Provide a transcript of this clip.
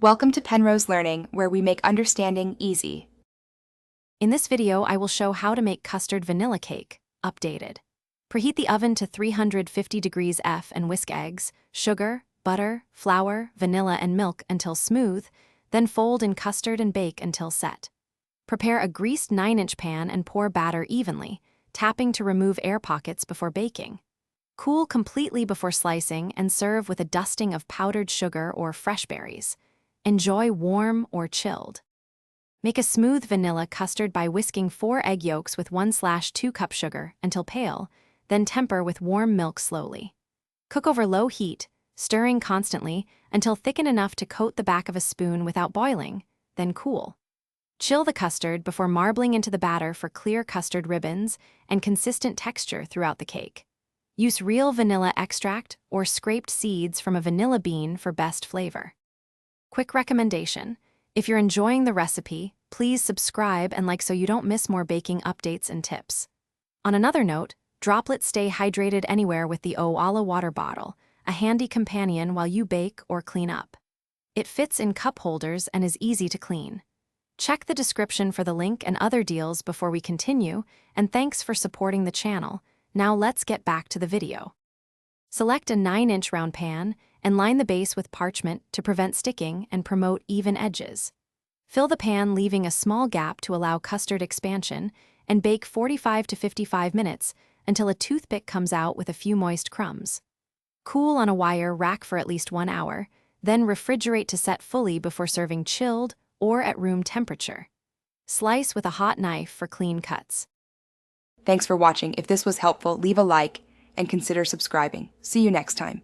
Welcome to Penrose Learning, where we make understanding easy. In this video, I will show how to make custard vanilla cake, updated. Preheat the oven to 350 degrees F and whisk eggs, sugar, butter, flour, vanilla, and milk until smooth, then fold in custard and bake until set. Prepare a greased 9-inch pan and pour batter evenly, tapping to remove air pockets before baking. Cool completely before slicing and serve with a dusting of powdered sugar or fresh berries. Enjoy warm or chilled. Make a smooth vanilla custard by whisking 4 egg yolks with 1/2 cup sugar until pale, then temper with warm milk slowly. Cook over low heat, stirring constantly until thickened enough to coat the back of a spoon without boiling, then cool. Chill the custard before marbling into the batter for clear custard ribbons and consistent texture throughout the cake. Use real vanilla extract or scraped seeds from a vanilla bean for best flavor. Quick recommendation: if you're enjoying the recipe, please subscribe and like so you don't miss more baking updates and tips. On another note, droplets stay hydrated anywhere with the Owala water bottle, a handy companion while you bake or clean up. It fits in cup holders and is easy to clean. Check the description for the link and other deals before we continue, and thanks for supporting the channel. Now let's get back to the video. Select a 9-inch round pan and line the base with parchment to prevent sticking and promote even edges. Fill the pan, leaving a small gap to allow custard expansion, and bake 45 to 55 minutes until a toothpick comes out with a few moist crumbs. Cool on a wire rack for at least 1 hour, then refrigerate to set fully before serving chilled or at room temperature. Slice with a hot knife for clean cuts. Thanks for watching. If this was helpful, leave a like and consider subscribing. See you next time.